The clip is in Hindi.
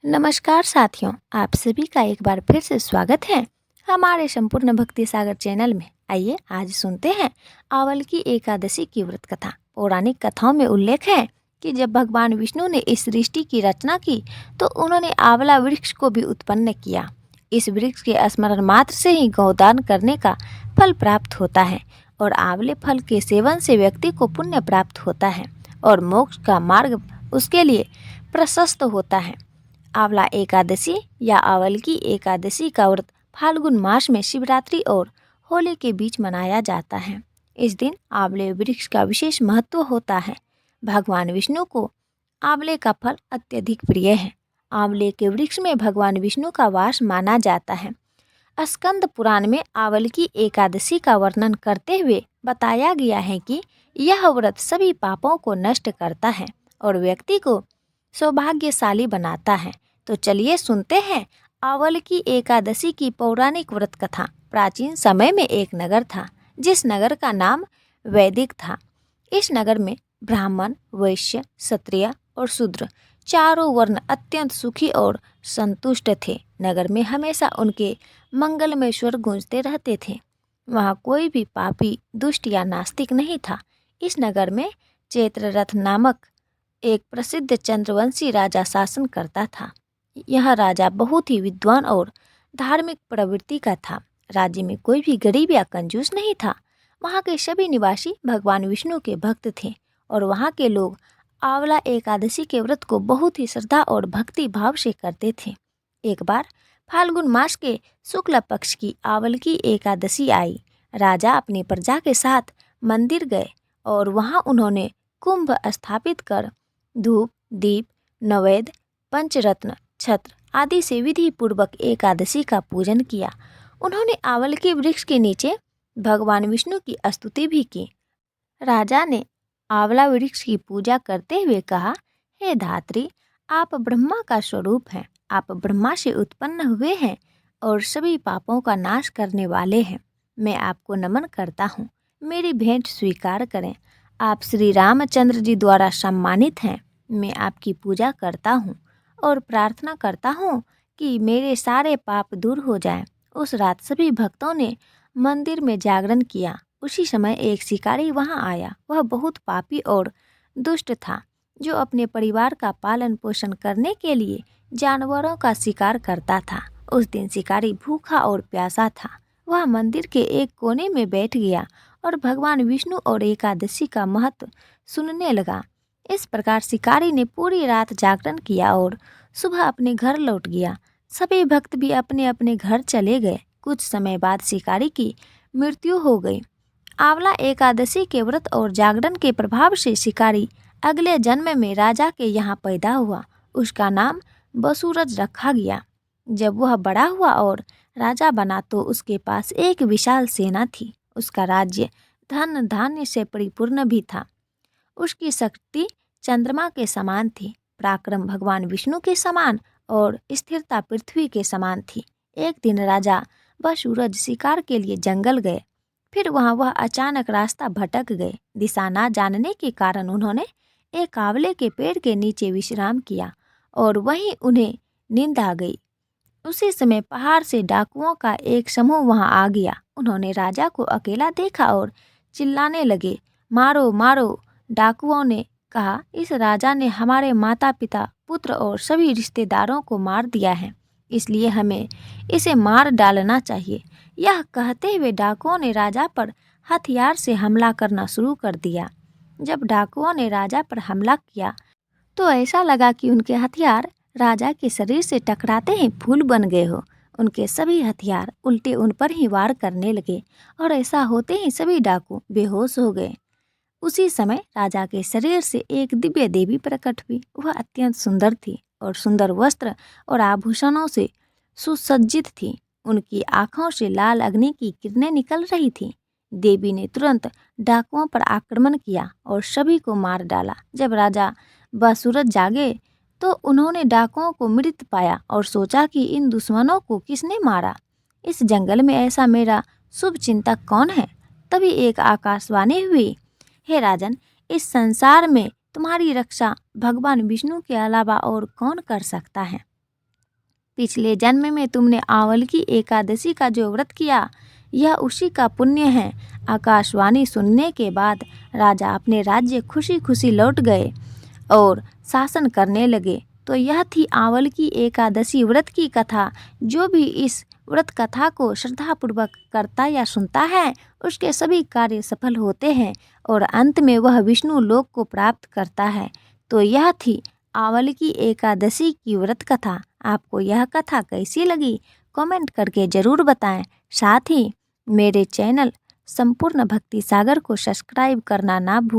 नमस्कार साथियों, आप सभी का एक बार फिर से स्वागत है हमारे संपूर्ण भक्ति सागर चैनल में। आइए आज सुनते हैं आंवल की एकादशी की व्रत कथा। पौराणिक कथाओं में उल्लेख है कि जब भगवान विष्णु ने इस सृष्टि की रचना की तो उन्होंने आंवला वृक्ष को भी उत्पन्न किया। इस वृक्ष के स्मरण मात्र से ही गौदान करने का फल प्राप्त होता है और आंवले फल के सेवन से व्यक्ति को पुण्य प्राप्त होता है और मोक्ष का मार्ग उसके लिए प्रशस्त होता है। आंवला एकादशी या आंवल की एकादशी का व्रत फाल्गुन मास में शिवरात्रि और होली के बीच मनाया जाता है। इस दिन आंवले वृक्ष का विशेष महत्व होता है। भगवान विष्णु को आंवले का फल अत्यधिक प्रिय है। आंवले के वृक्ष में भगवान विष्णु का वास माना जाता है। स्कंद पुराण में आंवल की एकादशी का वर्णन करते हुए बताया गया है कि यह व्रत सभी पापों को नष्ट करता है और व्यक्ति को सौभाग्यशाली बनाता है। तो चलिए सुनते हैं आंवल की एकादशी की पौराणिक व्रत कथा। प्राचीन समय में एक नगर था जिस नगर का नाम वैदिक था। इस नगर में ब्राह्मण, वैश्य, क्षत्रिय और शूद्र चारों वर्ण अत्यंत सुखी और संतुष्ट थे। नगर में हमेशा उनके मंगलमय स्वर गूंजते रहते थे। वहाँ कोई भी पापी, दुष्ट या नास्तिक नहीं था। इस नगर में चैत्ररथ नामक एक प्रसिद्ध चंद्रवंशी राजा शासन करता था। यह राजा बहुत ही विद्वान और धार्मिक प्रवृत्ति का था। राज्य में कोई भी गरीब या कंजूस नहीं था। वहाँ के सभी निवासी भगवान विष्णु के भक्त थे और वहाँ के लोग आंवला एकादशी के व्रत को बहुत ही श्रद्धा और भक्ति भाव से करते थे। एक बार फाल्गुन मास के शुक्ल पक्ष की आंवल की एकादशी आई। राजा अपनी प्रजा के साथ मंदिर गए और वहाँ उन्होंने कुंभ स्थापित कर धूप, दीप, नैवेद्य, पंचरत्न, छत्र आदि से विधि पूर्वक एकादशी का पूजन किया। उन्होंने आंवल के वृक्ष के नीचे भगवान विष्णु की स्तुति भी की। राजा ने आंवला वृक्ष की पूजा करते हुए कहा, हे धात्री, आप ब्रह्मा का स्वरूप हैं। आप ब्रह्मा से उत्पन्न हुए हैं और सभी पापों का नाश करने वाले हैं। मैं आपको नमन करता हूँ। मेरी भेंट स्वीकार करें। आप श्री रामचंद्र जी द्वारा सम्मानित हैं। मैं आपकी पूजा करता हूँ और प्रार्थना करता हूँ कि मेरे सारे पाप दूर हो जाएं। उस रात सभी भक्तों ने मंदिर में जागरण किया। उसी समय एक शिकारी वहाँ आया। वह बहुत पापी और दुष्ट था, जो अपने परिवार का पालन पोषण करने के लिए जानवरों का शिकार करता था। उस दिन शिकारी भूखा और प्यासा था। वह मंदिर के एक कोने में बैठ गया और भगवान विष्णु और एकादशी का महत्व सुनने लगा। इस प्रकार शिकारी ने पूरी रात जागरण किया और सुबह अपने घर लौट गया। सभी भक्त भी अपने अपने घर चले गए। कुछ समय बाद शिकारी की मृत्यु हो गई। आंवला एकादशी के व्रत और जागरण के प्रभाव से शिकारी अगले जन्म में राजा के यहाँ पैदा हुआ। उसका नाम बसूरज रखा गया। जब वह बड़ा हुआ और राजा बना तो उसके पास एक विशाल सेना थी। उसका राज्य धन धान्य से परिपूर्ण भी था। उसकी शक्ति चंद्रमा के समान थी, पराक्रम भगवान विष्णु के समान और स्थिरता पृथ्वी के समान थी। एक दिन राजा व सूरज शिकार के लिए जंगल गए। फिर वह अचानक रास्ता भटक गए। दिशा ना जानने के कारण उन्होंने एक आंवले के पेड़ के नीचे विश्राम किया और वहीं उन्हें नींद आ गई। उसी समय पहाड़ से डाकुओं का एक समूह वहां आ गया। उन्होंने राजा को अकेला देखा और चिल्लाने लगे, मारो मारो। डाकुओं ने कहा, इस राजा ने हमारे माता पिता, पुत्र और सभी रिश्तेदारों को मार दिया है, इसलिए हमें इसे मार डालना चाहिए। यह कहते हुए डाकुओं ने राजा पर हथियार से हमला करना शुरू कर दिया। जब डाकुओं ने राजा पर हमला किया तो ऐसा लगा कि उनके हथियार राजा के शरीर से टकराते ही फूल बन गए हो। उनके सभी हथियार उल्टे उन पर ही वार करने लगे और ऐसा होते ही सभी डाकू बेहोश हो गए। उसी समय राजा के शरीर से एक दिव्य देवी प्रकट हुई। वह अत्यंत सुंदर थी और सुंदर वस्त्र और आभूषणों से सुसज्जित थी। उनकी आंखों से लाल अग्नि की किरणें निकल रही थीं। देवी ने तुरंत डाकुओं पर आक्रमण किया और सभी को मार डाला। जब राजा व सूरज जागे तो उन्होंने डाकुओं को मृत पाया और सोचा कि इन दुश्मनों को किसने मारा। इस जंगल में ऐसा मेरा शुभ चिंतक कौन है। तभी एक आकाशवाणी हुई, हे राजन, इस संसार में तुम्हारी रक्षा भगवान विष्णु के अलावा और कौन कर सकता है। पिछले जन्म में तुमने आवलकी एकादशी का जो व्रत किया, यह उसी का पुण्य है। आकाशवाणी सुनने के बाद राजा अपने राज्य खुशी खुशी लौट गए और शासन करने लगे। तो यह थी आवलकी एकादशी व्रत की कथा। जो भी इस व्रत कथा को श्रद्धापूर्वक करता या सुनता है, उसके सभी कार्य सफल होते हैं और अंत में वह विष्णु लोक को प्राप्त करता है। तो यह थी आवलकी एकादशी की व्रत कथा। आपको यह कथा कैसी लगी, कमेंट करके ज़रूर बताएं। साथ ही मेरे चैनल संपूर्ण भक्ति सागर को सब्सक्राइब करना ना भूलें।